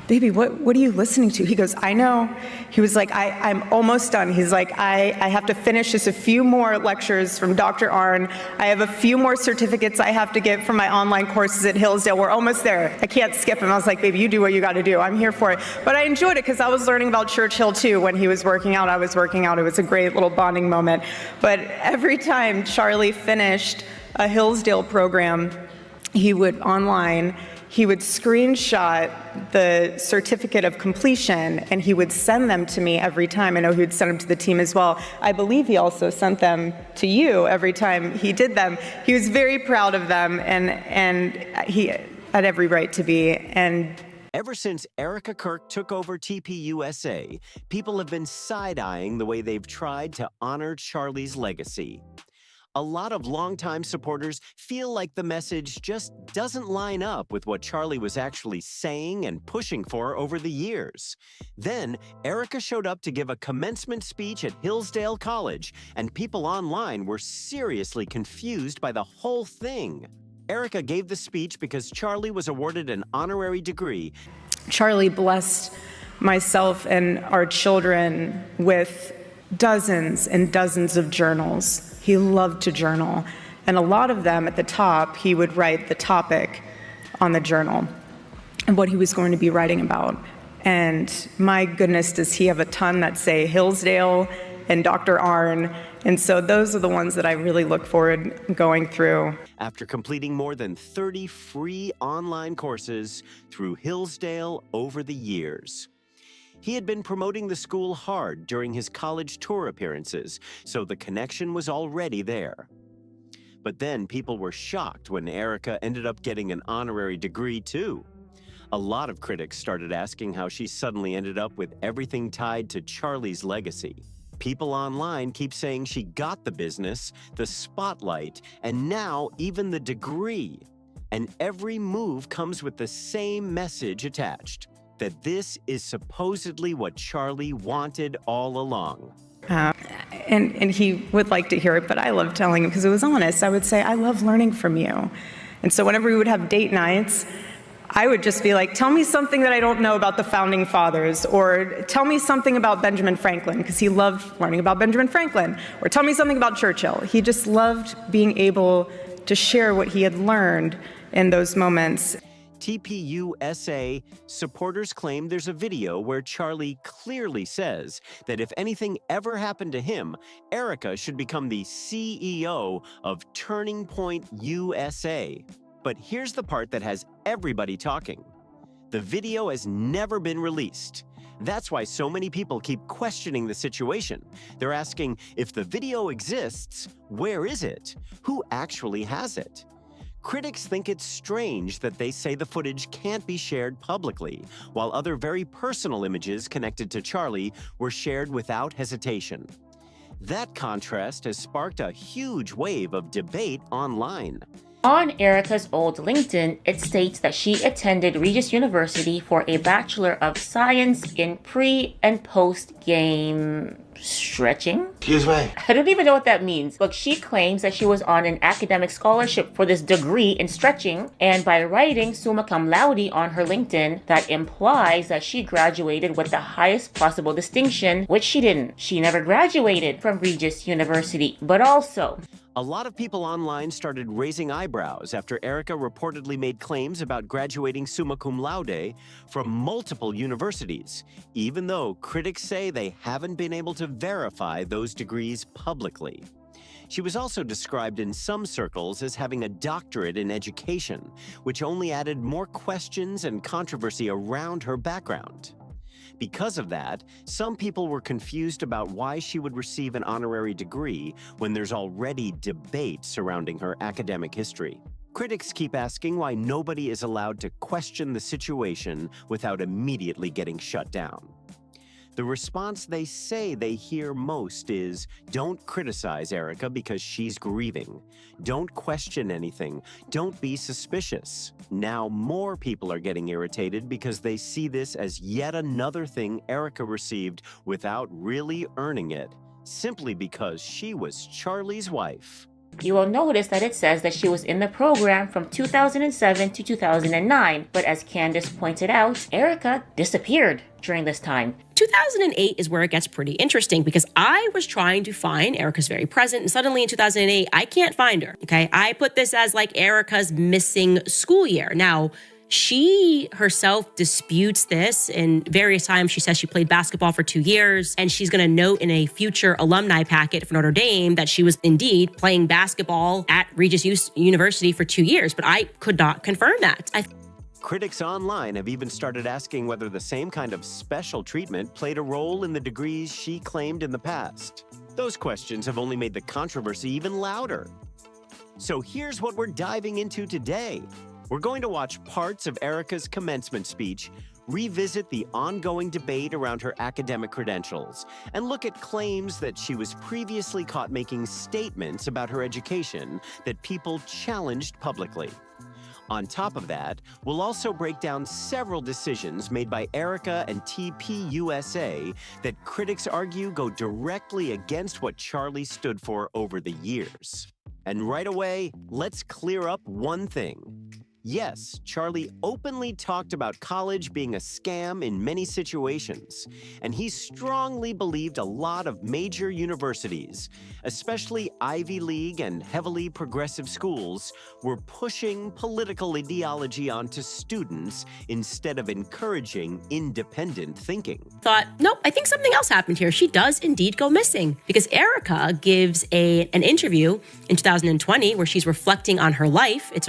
baby, what are you listening to? He goes, I know. He was like, I'm almost done. He's like, I have to finish just a few more lectures from Dr. Arnn. I have a few more certificates I have to get from my online courses at Hillsdale. We're almost there. I can't skip him. I was like, baby, you do what you got to do. I'm here for it. But I enjoyed it because I was learning about Churchill too. When he was working out, I was working out. It was a great little bonding moment. But every time Charlie finished a Hillsdale program, he would screenshot the certificate of completion, and he would send them to me every time. I know he would send them to the team as well. I believe he also sent them to you every time he did them. He was very proud of them, and he had every right to be. And ever since Erika Kirk took over TPUSA, people have been side-eyeing the way they've tried to honor Charlie's legacy. A lot of longtime supporters feel like the message just doesn't line up with what Charlie was actually saying and pushing for over the years. Then, Erika showed up to give a commencement speech at Hillsdale College, and people online were seriously confused by the whole thing. Erika gave the speech because Charlie was awarded an honorary degree. Charlie blessed myself and our children with dozens and dozens of journals. He loved to journal, and a lot of them at the top, he would write the topic on the journal and what he was going to be writing about. And my goodness, does he have a ton that say Hillsdale and Dr. Arnn. And so those are the ones that I really look forward going through. After completing more than 30 free online courses through Hillsdale over the years, he had been promoting the school hard during his college tour appearances, so the connection was already there. But then people were shocked when Erika ended up getting an honorary degree too. A lot of critics started asking how she suddenly ended up with everything tied to Charlie's legacy. People online keep saying she got the business, the spotlight, and now even the degree. And every move comes with the same message attached: that this is supposedly what Charlie wanted all along. And he would like to hear it, but I love telling him because it was honest. I would say, I love learning from you. And so whenever we would have date nights, I would just be like, tell me something that I don't know about the founding fathers, or tell me something about Benjamin Franklin, because he loved learning about Benjamin Franklin, or tell me something about Churchill. He just loved being able to share what he had learned in those moments. TPUSA supporters claim there's a video where Charlie clearly says that if anything ever happened to him, Erika should become the CEO of Turning Point USA. But here's the part that has everybody talking. The video has never been released. That's why so many people keep questioning the situation. They're asking, if the video exists, where is it? Who actually has it? Critics think it's strange that they say the footage can't be shared publicly, while other very personal images connected to Charlie were shared without hesitation. That contrast has sparked a huge wave of debate online. On Erika's old LinkedIn, it states that she attended Regis University for a Bachelor of Science in pre- and post-game stretching? Excuse me? I don't even know what that means. Look, she claims that she was on an academic scholarship for this degree in stretching, and by writing summa cum laude on her LinkedIn, that implies that she graduated with the highest possible distinction, which she didn't. She never graduated from Regis University, but also, a lot of people online started raising eyebrows after Erika reportedly made claims about graduating summa cum laude from multiple universities, even though critics say they haven't been able to verify those degrees publicly. She was also described in some circles as having a doctorate in education, which only added more questions and controversy around her background. Because of that, some people were confused about why she would receive an honorary degree when there's already debate surrounding her academic history. Critics keep asking why nobody is allowed to question the situation without immediately getting shut down. The response they say they hear most is, don't criticize Erika because she's grieving. Don't question anything. Don't be suspicious. Now more people are getting irritated because they see this as yet another thing Erika received without really earning it, simply because she was Charlie's wife. you will notice that it says that she was in the program from 2007 to 2009. But as Candace pointed out, Erika disappeared during this time. 2008 is where it gets pretty interesting because I was trying to find Erika's very present, and suddenly in 2008, I can't find her, okay? I put this as like Erika's missing school year. Now, she herself disputes this, and various times she says she played basketball for 2 years, and she's going to note in a future alumni packet for Notre Dame that she was indeed playing basketball at Regis University for 2 years, but I could not confirm that. Critics online have even started asking whether the same kind of special treatment played a role in the degrees she claimed in the past. Those questions have only made the controversy even louder. So here's what we're diving into today. We're going to watch parts of Erika's commencement speech, revisit the ongoing debate around her academic credentials, and look at claims that she was previously caught making statements about her education that people challenged publicly. On top of that, we'll also break down several decisions made by Erika and TPUSA that critics argue go directly against what Charlie stood for over the years. And right away, let's clear up one thing. Yes, Charlie openly talked about college being a scam in many situations, and he strongly believed a lot of major universities, especially Ivy League and heavily progressive schools, were pushing political ideology onto students instead of encouraging independent thinking. Thought, nope, I think something else happened here. She does indeed go missing because Erika gives an interview in 2020 where she's reflecting on her life. It's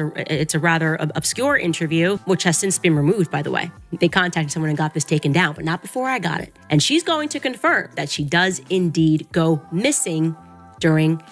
a rather obscure interview, which has since been removed, by the way. They contacted someone and got this taken down, but not before I got it. And she's going to confirm that she does indeed go missing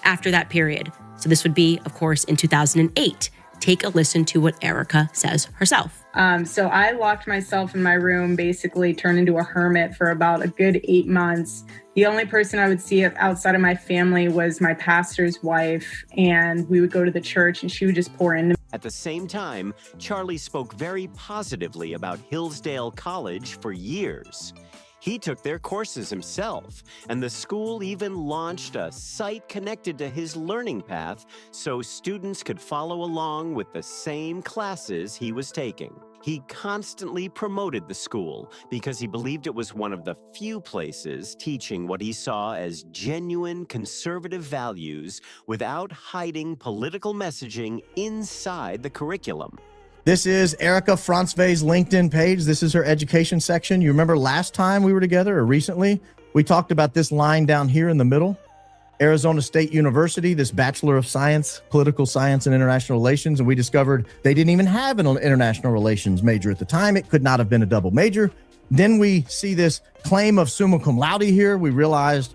after that period. So this would be, of course, in 2008. Take a listen to what Erika says herself. So I locked myself in my room, basically turned into a hermit for about a good 8 months. The only person I would see outside of my family was my pastor's wife, and we would go to the church and she would just pour into me. At the same time, Charlie spoke very positively about Hillsdale College for years. He took their courses himself, and the school even launched a site connected to his learning path so students could follow along with the same classes he was taking. He constantly promoted the school because he believed it was one of the few places teaching what he saw as genuine conservative values without hiding political messaging inside the curriculum. This is Erika Franzwe's LinkedIn page. This is her education section. You remember last time we were together, or recently, we talked about this line down here in the middle. Arizona State University, this Bachelor of Science, Political Science and International Relations, and we discovered they didn't even have an international relations major at the time. It could not have been a double major. Then we see this claim of summa cum laude here. We realized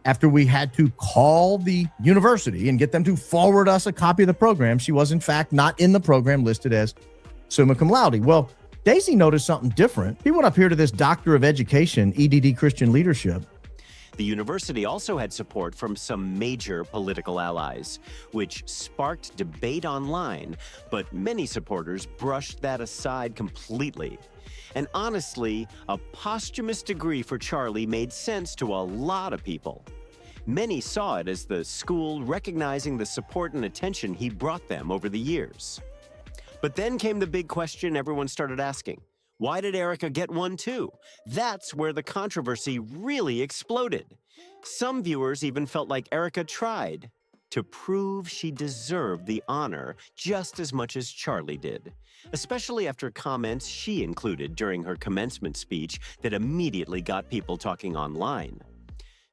after we had to call the university and get them to forward us a copy of the program, she was in fact not in the program listed as summa cum laude. Well, Daisy noticed something different. He went up here to this Doctor of Education, EDD Christian Leadership. The university also had support from some major political allies, which sparked debate online, but many supporters brushed that aside completely. And honestly, a posthumous degree for Charlie made sense to a lot of people. Many saw it as the school recognizing the support and attention he brought them over the years. But then came the big question everyone started asking. Why did Erika get one too? That's where the controversy really exploded. Some viewers even felt like Erika tried to prove she deserved the honor just as much as Charlie did, especially after comments she included during her commencement speech that immediately got people talking online.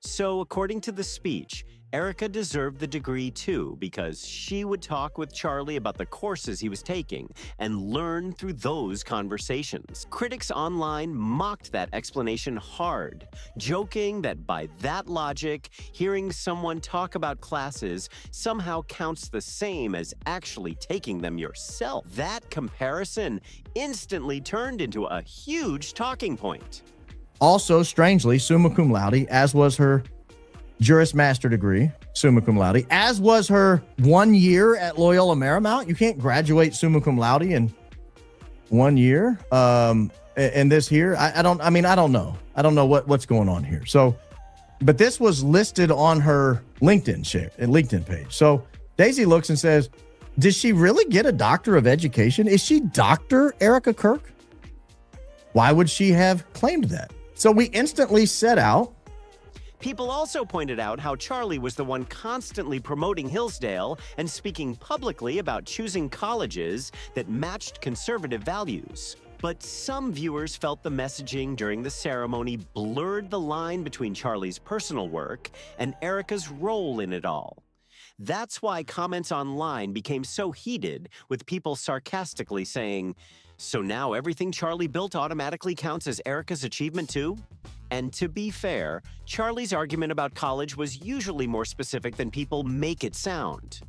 So, according to the speech, Erika deserved the degree too because she would talk with Charlie about the courses he was taking and learn through those conversations. Critics online mocked that explanation hard, joking that by that logic, hearing someone talk about classes somehow counts the same as actually taking them yourself. That comparison instantly turned into a huge talking point. Also, strangely, summa cum laude, as was her Juris Master degree, summa cum laude, as was her 1 year at Loyola Marymount. You can't graduate summa cum laude in 1 year. And this here, I don't know. I don't know what's going on here. So, but this was listed on her LinkedIn LinkedIn page. So Daisy looks and says, did she really get a doctor of education? Is she Dr. Erika Kirk? Why would she have claimed that? So we instantly set out. People also pointed out how Charlie was the one constantly promoting Hillsdale and speaking publicly about choosing colleges that matched conservative values. But some viewers felt the messaging during the ceremony blurred the line between Charlie's personal work and Erika's role in it all. That's why comments online became so heated, with people sarcastically saying, "So now everything Charlie built automatically counts as Erika's achievement too?" And to be fair, Charlie's argument about college was usually more specific than people make it sound.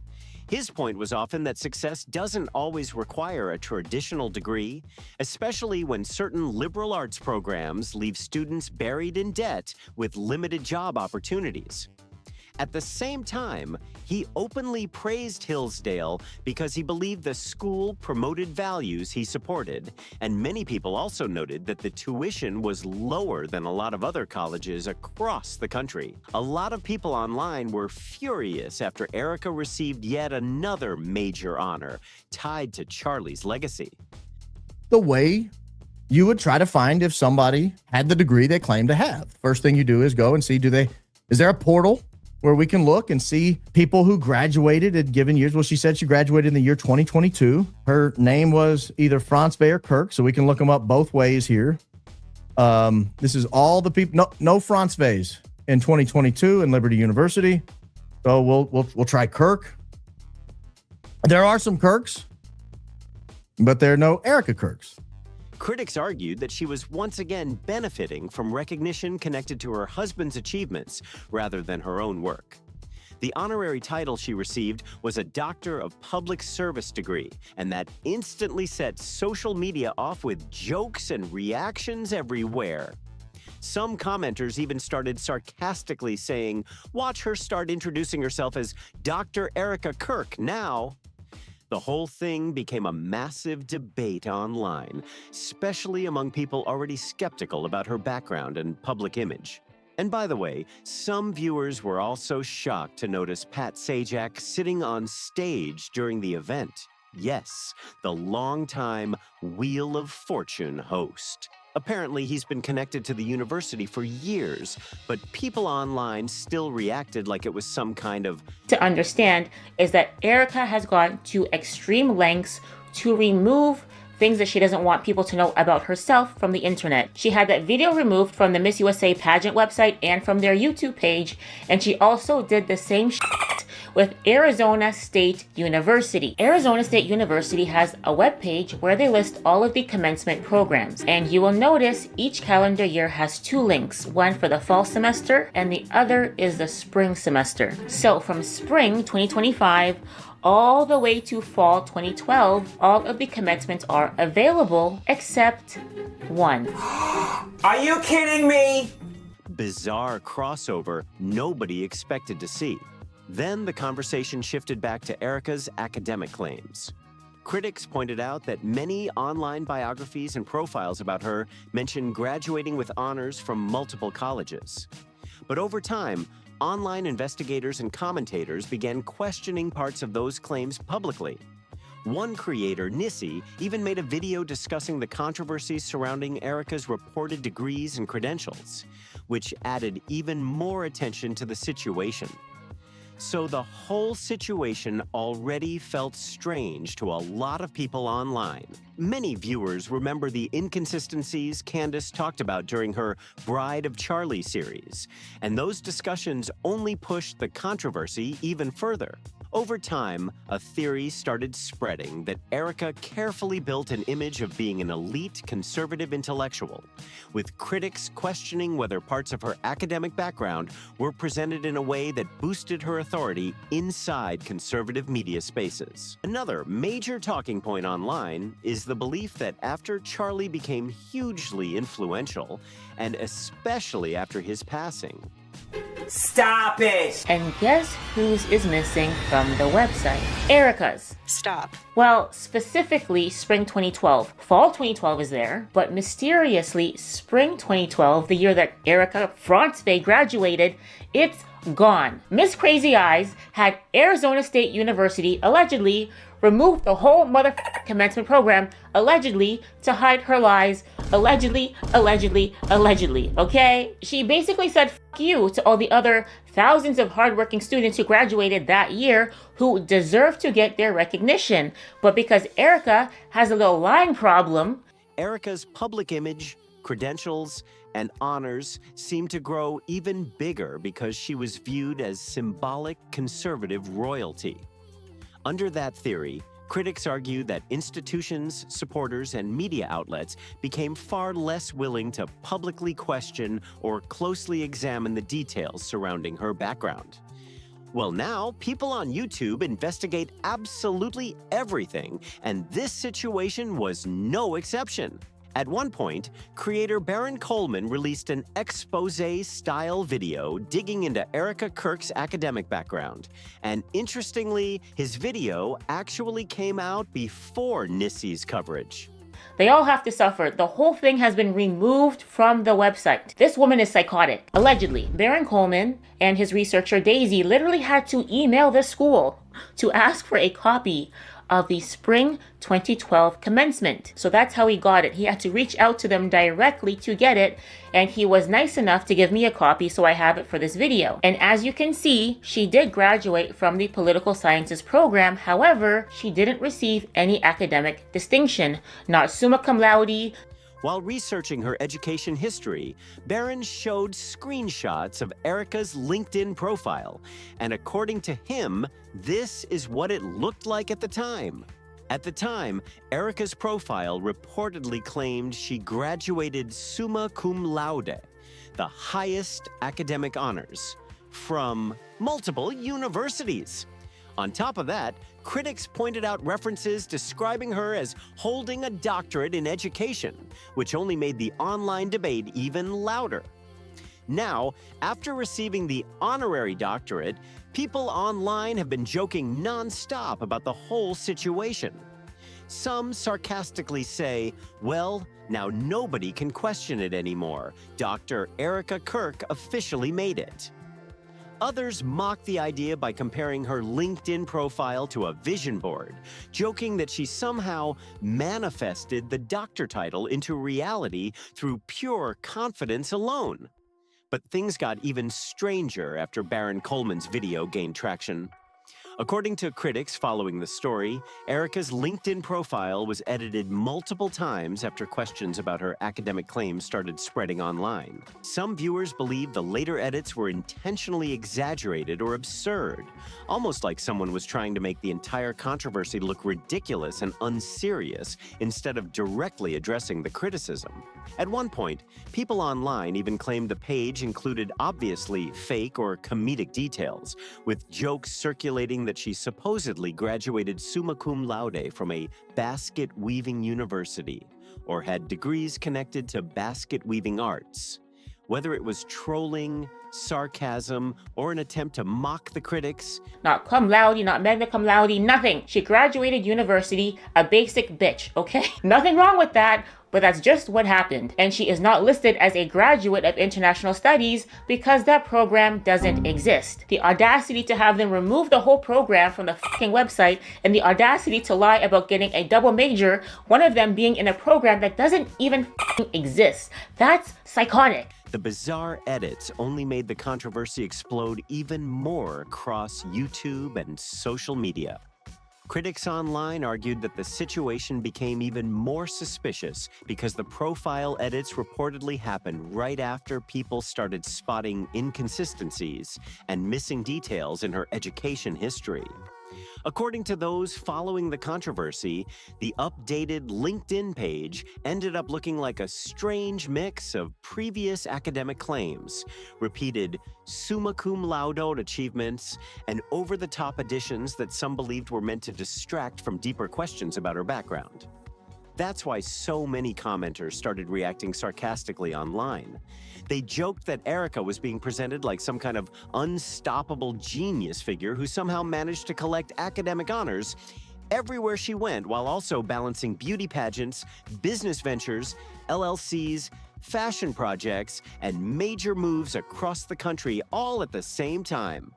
His point was often that success doesn't always require a traditional degree, especially when certain liberal arts programs leave students buried in debt with limited job opportunities. At the same time, he openly praised Hillsdale because he believed the school promoted values he supported, and many people also noted that the tuition was lower than a lot of other colleges across the country. A lot of people online were furious after Erika received yet another major honor tied to Charlie's legacy. The way you would try to find if somebody had the degree they claim to have. First thing you do is go and see, is there a portal where we can look and see people who graduated at given years? Well, she said she graduated in the year 2022. Her name was either Franz or Kirk, so we can look them up both ways here. This is all the people. No Franz in 2022 in Liberty University. So we'll try Kirk. There are some Kirks, but there are no Erika Kirks. Critics argued that she was once again benefiting from recognition connected to her husband's achievements rather than her own work. The honorary title she received was a Doctor of Public Service degree, and that instantly set social media off with jokes and reactions everywhere. Some commenters even started sarcastically saying, "Watch her start introducing herself as Dr. Erika Kirk now." The whole thing became a massive debate online, especially among people already skeptical about her background and public image. And by the way, some viewers were also shocked to notice Pat Sajak sitting on stage during the event. Yes, the longtime Wheel of Fortune host. Apparently, he's been connected to the university for years, but people online still reacted like it was some kind of... To understand is that Erika has gone to extreme lengths to remove things that she doesn't want people to know about herself from the internet. She had that video removed from the Miss USA pageant website and from their YouTube page, and she also did the same shit with Arizona State University. Arizona State University has a webpage where they list all of the commencement programs, and you will notice each calendar year has two links, one for the fall semester and the other is the spring semester. So from spring 2025 all the way to fall 2012, all of the commencements are available except one. Are you kidding me? Bizarre crossover nobody expected to see. Then the conversation shifted back to Erika's academic claims. Critics pointed out that many online biographies and profiles about her mention graduating with honors from multiple colleges. But over time, online investigators and commentators began questioning parts of those claims publicly. One creator, Nissi, even made a video discussing the controversies surrounding Erika's reported degrees and credentials, which added even more attention to the situation. So the whole situation already felt strange to a lot of people online. Many viewers remember the inconsistencies Candace talked about during her Bride of Charlie series, and those discussions only pushed the controversy even further. Over time, a theory started spreading that Erika carefully built an image of being an elite conservative intellectual, with critics questioning whether parts of her academic background were presented in a way that boosted her authority inside conservative media spaces. Another major talking point online is the belief that after Charlie became hugely influential, and especially after his passing, Stop it! And guess whose is missing from the website? Erika's. Stop. Well, specifically spring 2012. Fall 2012 is there, but mysteriously spring 2012, the year that Erika Franz graduated, it's gone. Miss Crazy Eyes had Arizona State University allegedly remove the whole commencement program, allegedly, to hide her lies, allegedly, okay? She basically said F you to all the other thousands of hardworking students who graduated that year who deserve to get their recognition. But because Erika has a little lying problem, Erika's public image, credentials, and honors seemed to grow even bigger because she was viewed as symbolic conservative royalty. Under that theory, critics argue that institutions, supporters, and media outlets became far less willing to publicly question or closely examine the details surrounding her background. Well, now, people on YouTube investigate absolutely everything, and this situation was no exception. At one point, creator Baron Coleman released an expose-style video digging into Erika Kirk's academic background. And interestingly, his video actually came out before Nissy's coverage. they all have to suffer. The whole thing has been removed from the website. This woman is psychotic. Allegedly, Baron Coleman and his researcher Daisy literally had to email the school to ask for a copy of the spring 2012 commencement. So that's how he got it. He had to reach out to them directly to get it, and he was nice enough to give me a copy, so I have it for this video. And as you can see, she did graduate from the political sciences program. However, she didn't receive any academic distinction, not summa cum laude. While researching her education history, Barron showed screenshots of Erika's LinkedIn profile, and according to him, this is what it looked like at the time. At the time, Erika's profile reportedly claimed she graduated summa cum laude, the highest academic honors, from multiple universities. On top of that, critics pointed out references describing her as holding a doctorate in education, which only made the online debate even louder. Now, after receiving the honorary doctorate, people online have been joking nonstop about the whole situation. Some sarcastically say, well, now nobody can question it anymore. Dr. Erika Kirk officially made it. Others mock the idea by comparing her LinkedIn profile to a vision board, joking that she somehow manifested the doctor title into reality through pure confidence alone. But things got even stranger after Baron Coleman's video gained traction. According to critics following the story, Erika's LinkedIn profile was edited multiple times after questions about her academic claims started spreading online. Some viewers believe the later edits were intentionally exaggerated or absurd, almost like someone was trying to make the entire controversy look ridiculous and unserious instead of directly addressing the criticism. At one point, people online even claimed the page included obviously fake or comedic details, with jokes circulating that she supposedly graduated summa cum laude from a basket weaving university or had degrees connected to basket weaving arts. Whether it was trolling, sarcasm, or an attempt to mock the critics, not cum laude, not magna cum laude, nothing. She graduated university, a basic bitch, okay? Nothing wrong with that, but that's just what happened. And she is not listed as a graduate of international studies because that program doesn't exist. The audacity to have them remove the whole program from the fucking website, and the audacity to lie about getting a double major, one of them being in a program that doesn't even fucking exist. That's psychotic. the bizarre edits only made the controversy explode even more across YouTube and social media. Critics online argued that the situation became even more suspicious because the profile edits reportedly happened right after people started spotting inconsistencies and missing details in her education history. According to those following the controversy, the updated LinkedIn page ended up looking like a strange mix of previous academic claims, repeated summa cum laude achievements, and over-the-top additions that some believed were meant to distract from deeper questions about her background. That's why so many commenters started reacting sarcastically online. They joked that Erika was being presented like some kind of unstoppable genius figure who somehow managed to collect academic honors everywhere she went, while also balancing beauty pageants, business ventures, LLCs, fashion projects, and major moves across the country all at the same time.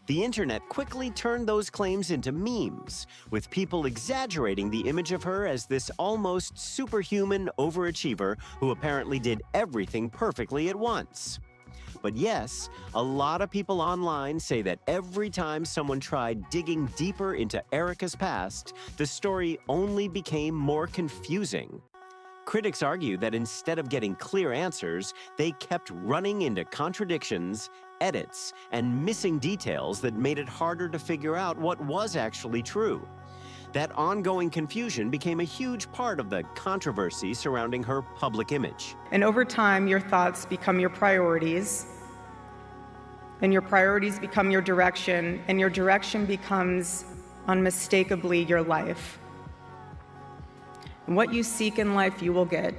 The internet quickly turned those claims into memes, with people exaggerating the image of her as this almost superhuman overachiever who apparently did everything perfectly at once. But yes, a lot of people online say that every time someone tried digging deeper into Erika's past, the story only became more confusing. Critics argue that instead of getting clear answers, they kept running into contradictions, edits, and missing details that made it harder to figure out what was actually true. That ongoing confusion became a huge part of the controversy surrounding her public image. And over time, your thoughts become your priorities, and your priorities become your direction, and your direction becomes unmistakably your life. And what you seek in life, you will get.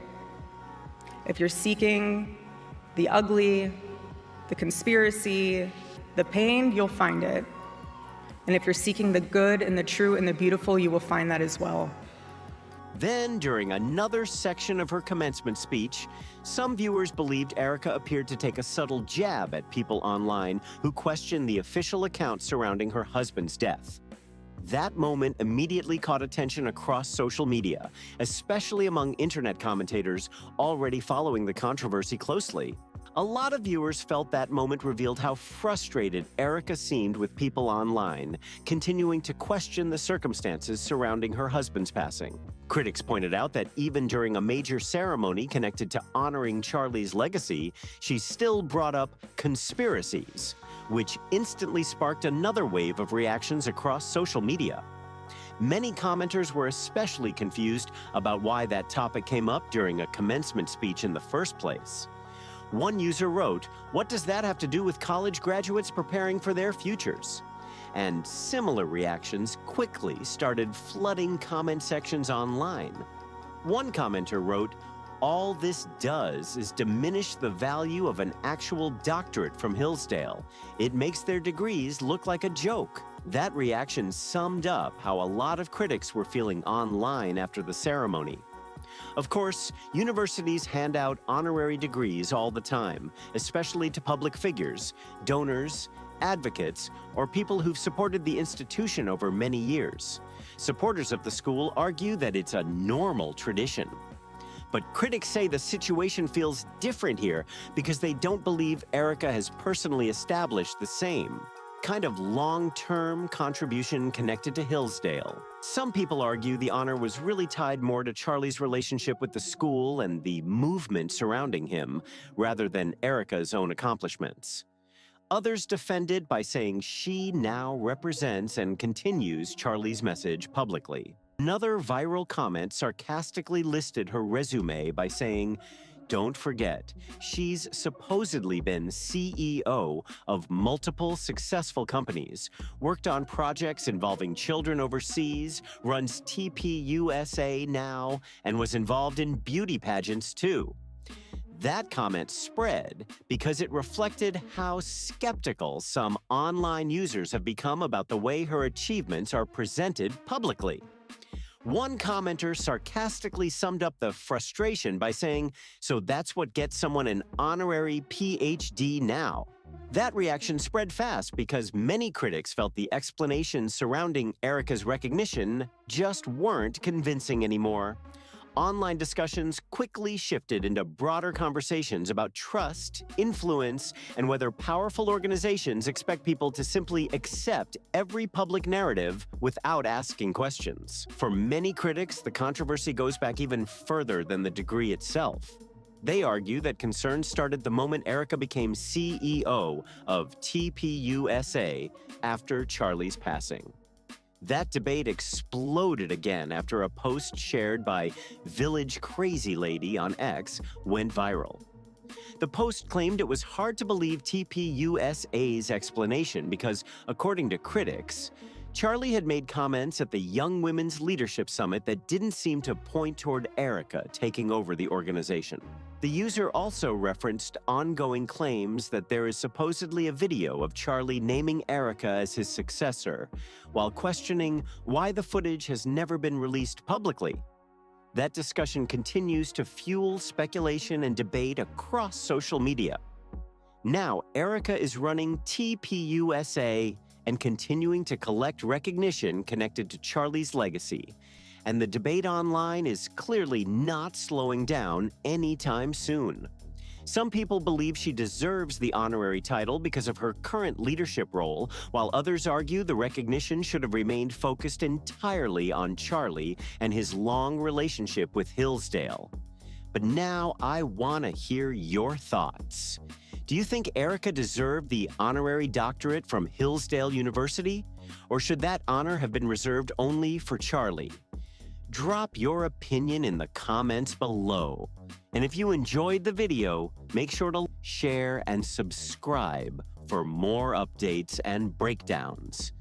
If you're seeking the ugly, the conspiracy, the pain, you'll find it. And if you're seeking the good and the true and the beautiful, you will find that as well. Then, during another section of her commencement speech, some viewers believed Erika appeared to take a subtle jab at people online who questioned the official account surrounding her husband's death. That moment immediately caught attention across social media, especially among internet commentators already following the controversy closely. A lot of viewers felt that moment revealed how frustrated Erika seemed with people online, continuing to question the circumstances surrounding her husband's passing. Critics pointed out that even during a major ceremony connected to honoring Charlie's legacy, she still brought up conspiracies, which instantly sparked another wave of reactions across social media. Many commenters were especially confused about why that topic came up during a commencement speech in the first place. One user wrote, "What does that have to do with college graduates preparing for their futures?" And similar reactions quickly started flooding comment sections online. One commenter wrote, "All this does is diminish the value of an actual doctorate from Hillsdale. It makes their degrees look like a joke." That reaction summed up how a lot of critics were feeling online after the ceremony. Of course, universities hand out honorary degrees all the time, especially to public figures, donors, advocates, or people who've supported the institution over many years. Supporters of the school argue that it's a normal tradition. But critics say the situation feels different here because they don't believe Erika has personally established the same kind of long-term contribution connected to Hillsdale. Some people argue the honor was really tied more to Charlie's relationship with the school and the movement surrounding him, rather than Erika's own accomplishments. Others defended by saying she now represents and continues Charlie's message publicly. Another viral comment sarcastically listed her resume by saying, "Don't forget, she's supposedly been CEO of multiple successful companies, worked on projects involving children overseas, runs TPUSA now, and was involved in beauty pageants too." That comment spread because it reflected how skeptical some online users have become about the way her achievements are presented publicly. One commenter sarcastically summed up the frustration by saying, "So that's what gets someone an honorary PhD now?" That reaction spread fast because many critics felt the explanations surrounding Erika's recognition just weren't convincing anymore. Online discussions quickly shifted into broader conversations about trust, influence, and whether powerful organizations expect people to simply accept every public narrative without asking questions. For many critics, the controversy goes back even further than the degree itself. They argue that concerns started the moment Erika became CEO of TPUSA after Charlie's passing. That debate exploded again after a post shared by Village Crazy Lady on X went viral. The post claimed it was hard to believe TPUSA's explanation because, according to critics, Charlie had made comments at the Young Women's Leadership Summit that didn't seem to point toward Erika taking over the organization. The user also referenced ongoing claims that there is supposedly a video of Charlie naming Erika as his successor, while questioning why the footage has never been released publicly. That discussion continues to fuel speculation and debate across social media. Now, Erika is running TPUSA and continuing to collect recognition connected to Charlie's legacy. And the debate online is clearly not slowing down anytime soon. Some people believe she deserves the honorary title because of her current leadership role, while others argue the recognition should have remained focused entirely on Charlie and his long relationship with Hillsdale. But now I want to hear your thoughts. Do you think Erika deserved the honorary doctorate from Hillsdale University? Or should that honor have been reserved only for Charlie? Drop your opinion in the comments below. And if you enjoyed the video, make sure to share and subscribe for more updates and breakdowns.